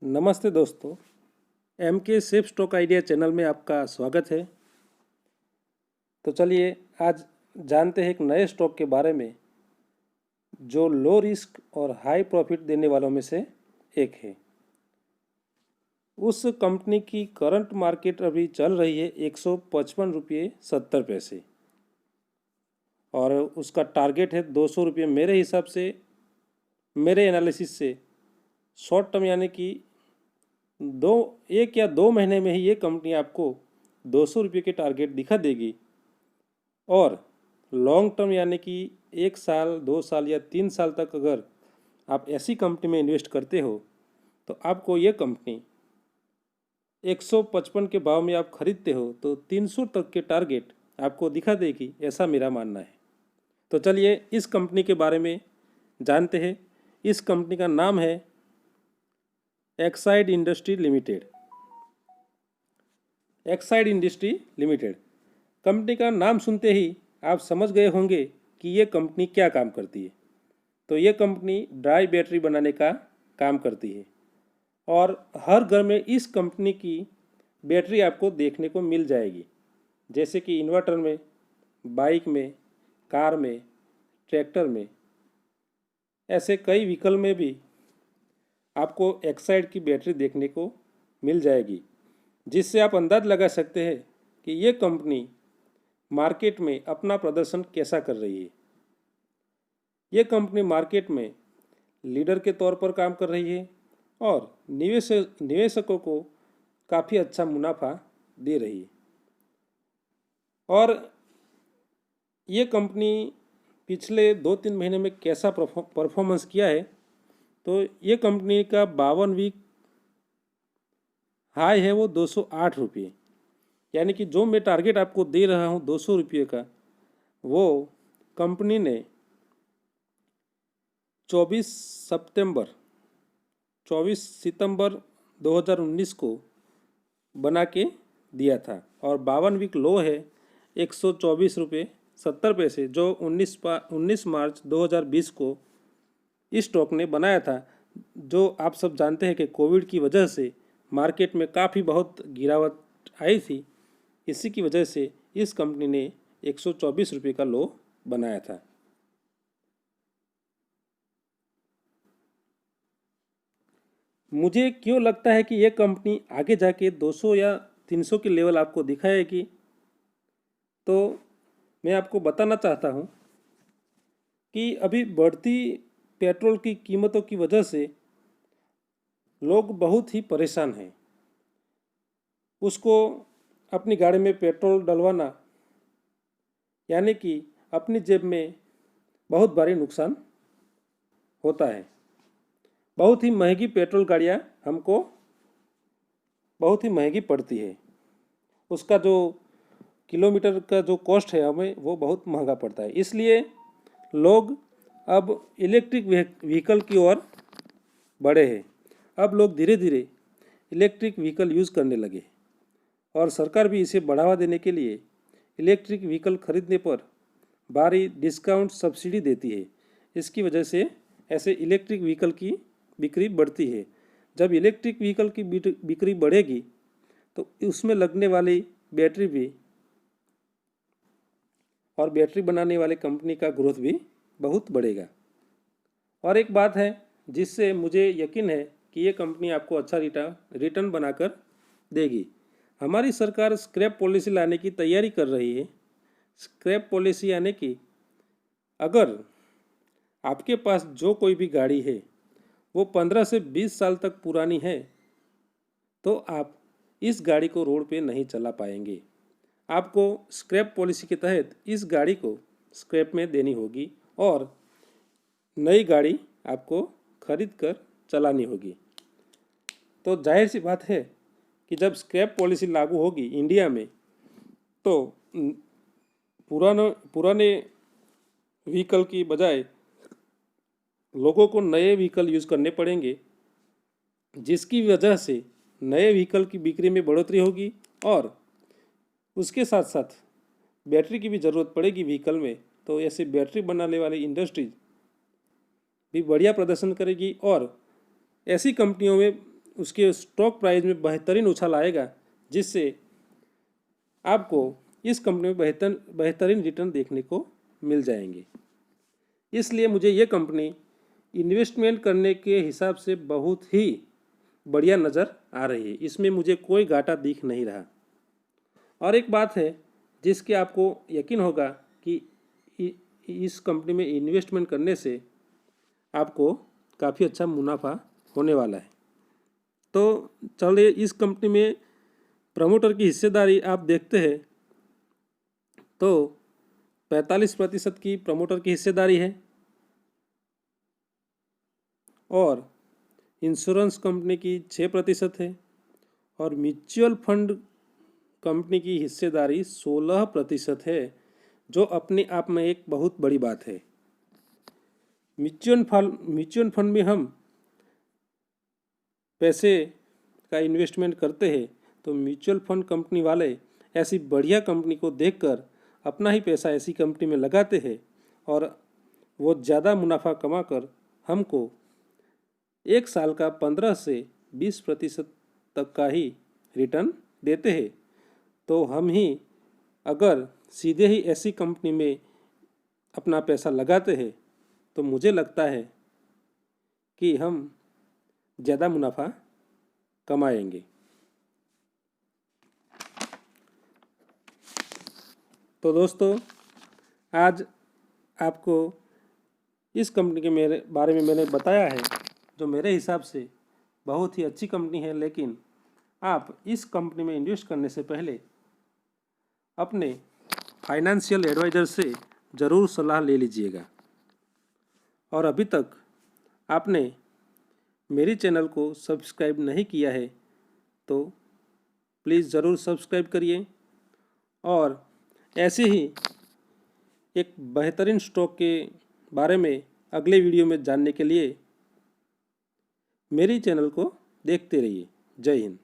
नमस्ते दोस्तों। एम के सेफ स्टॉक आइडिया चैनल में आपका स्वागत है। तो चलिए आज जानते हैं एक नए स्टॉक के बारे में जो लो रिस्क और हाई प्रॉफिट देने वालों में से एक है। उस कंपनी की करंट मार्केट अभी चल रही है 155 रुपये 70 पैसे और उसका टारगेट है 200 रुपये। मेरे हिसाब से, मेरे एनालिसिस से शॉर्ट टर्म यानी कि 1 या 2 महीने में ही ये कंपनी आपको 200 रुपये के टारगेट दिखा देगी और लॉन्ग टर्म यानी कि 1 साल 2 साल या 3 साल तक अगर आप ऐसी कंपनी में इन्वेस्ट करते हो तो आपको ये कंपनी 155 के भाव में आप खरीदते हो तो 300 तक के टारगेट आपको दिखा देगी, ऐसा मेरा मानना है। तो चलिए इस कंपनी के बारे में जानते हैं। इस कंपनी का नाम है Exide industry limited. Exide industry limited company का नाम सुनते ही आप समझ गए होंगे कि ये कंपनी क्या काम करती है। तो ये कंपनी ड्राई बैटरी बनाने का काम करती है और हर घर में इस कंपनी की बैटरी आपको देखने को मिल जाएगी, जैसे कि इन्वर्टर में, बाइक में, कार में, ट्रैक्टर में, ऐसे कई व्हीकल में भी आपको एक्साइड की बैटरी देखने को मिल जाएगी, जिससे आप अंदाज लगा सकते हैं कि ये कंपनी मार्केट में अपना प्रदर्शन कैसा कर रही है। ये कंपनी मार्केट में लीडर के तौर पर काम कर रही है और निवेशकों को काफ़ी अच्छा मुनाफा दे रही है। और ये कंपनी पिछले 2-3 महीने में कैसा परफॉर्मेंस किया है, तो ये कंपनी का 52 वीक हाई है वो 208 रुपये, यानी कि जो मैं टारगेट आपको दे रहा हूँ 200 रुपये का, वो कंपनी ने 24 सितंबर 2019 को बना के दिया था और 52 वीक लो है 124 रुपये 70 पैसे, जो 19 मार्च 2020 को इस स्टॉक ने बनाया था। जो आप सब जानते हैं कि कोविड की वजह से मार्केट में काफ़ी बहुत गिरावट आई थी, इसी की वजह से इस कंपनी ने 124 रुपये का लो बनाया था। मुझे क्यों लगता है कि यह कंपनी आगे जाके 200 या 300 के लेवल आपको दिखाएगी, तो मैं आपको बताना चाहता हूँ कि अभी बढ़ती पेट्रोल की कीमतों की वजह से लोग बहुत ही परेशान हैं। उसको अपनी गाड़ी में पेट्रोल डलवाना यानी कि अपनी जेब में बहुत भारी नुकसान होता है। बहुत ही महंगी पेट्रोल गाड़ियाँ हमको बहुत ही महंगी पड़ती है। उसका जो किलोमीटर का जो कॉस्ट है हमें वो बहुत महंगा पड़ता है। इसलिए लोग अब इलेक्ट्रिक व्हीकल की ओर बढ़े हैं। अब लोग धीरे धीरे इलेक्ट्रिक व्हीकल यूज़ करने लगे और सरकार भी इसे बढ़ावा देने के लिए इलेक्ट्रिक व्हीकल खरीदने पर भारी डिस्काउंट सब्सिडी देती है। इसकी वजह से ऐसे इलेक्ट्रिक व्हीकल की बिक्री बढ़ती है। जब इलेक्ट्रिक व्हीकल की बिक्री बढ़ेगी तो उसमें लगने वाली बैटरी भी और बैटरी बनाने वाले कंपनी का ग्रोथ भी बहुत बढ़ेगा। और एक बात है जिससे मुझे यकीन है कि ये कंपनी आपको अच्छा रिटर्न बनाकर देगी। हमारी सरकार स्क्रैप पॉलिसी लाने की तैयारी कर रही है। स्क्रैप पॉलिसी यानी कि अगर आपके पास जो कोई भी गाड़ी है वो 15 से 20 साल तक पुरानी है तो आप इस गाड़ी को रोड पे नहीं चला पाएंगे। आपको स्क्रैप पॉलिसी के तहत इस गाड़ी को स्क्रैप में देनी होगी और नई गाड़ी आपको खरीद कर चलानी होगी। तो जाहिर सी बात है कि जब स्क्रैप पॉलिसी लागू होगी इंडिया में तो पुराने व्हीकल की बजाय लोगों को नए व्हीकल यूज़ करने पड़ेंगे, जिसकी वजह से नए व्हीकल की बिक्री में बढ़ोतरी होगी और उसके साथ साथ बैटरी की भी ज़रूरत पड़ेगी व्हीकल में। तो ऐसे बैटरी बनाने वाली इंडस्ट्रीज भी बढ़िया प्रदर्शन करेगी और ऐसी कंपनियों में उसके स्टॉक प्राइस में बेहतरीन उछाल आएगा, जिससे आपको इस कंपनी में बेहतरीन रिटर्न देखने को मिल जाएंगे। इसलिए मुझे ये कंपनी इन्वेस्टमेंट करने के हिसाब से बहुत ही बढ़िया नज़र आ रही है। इसमें मुझे कोई घाटा दिख नहीं रहा। और एक बात है जिसके आपको यकीन होगा कि इस कंपनी में इन्वेस्टमेंट करने से आपको काफ़ी अच्छा मुनाफा होने वाला है। तो चलिए, इस कंपनी में प्रमोटर की हिस्सेदारी आप देखते हैं तो 45% की प्रमोटर की हिस्सेदारी है, और इंश्योरेंस कंपनी की 6% है, और म्यूचुअल फंड कंपनी की हिस्सेदारी 16% है, जो अपने आप में एक बहुत बड़ी बात है। म्यूचुअल फंड में हम पैसे का इन्वेस्टमेंट करते हैं तो म्यूचुअल फंड कंपनी वाले ऐसी बढ़िया कंपनी को देखकर अपना ही पैसा ऐसी कंपनी में लगाते हैं, और वो ज़्यादा मुनाफा कमाकर हमको एक साल का 15 से 20% तक का ही रिटर्न देते हैं। तो हम ही अगर सीधे ही ऐसी कंपनी में अपना पैसा लगाते हैं तो मुझे लगता है कि हम ज़्यादा मुनाफा कमाएंगे। तो दोस्तों, आज आपको इस कंपनी के मेरे बारे में मैंने बताया है, जो मेरे हिसाब से बहुत ही अच्छी कंपनी है। लेकिन आप इस कंपनी में इन्वेस्ट करने से पहले अपने फाइनेंशियल एडवाइज़र से ज़रूर सलाह ले लीजिएगा। और अभी तक आपने मेरी चैनल को सब्सक्राइब नहीं किया है तो प्लीज़ ज़रूर सब्सक्राइब करिए, और ऐसे ही एक बेहतरीन स्टॉक के बारे में अगले वीडियो में जानने के लिए मेरी चैनल को देखते रहिए। जय हिंद।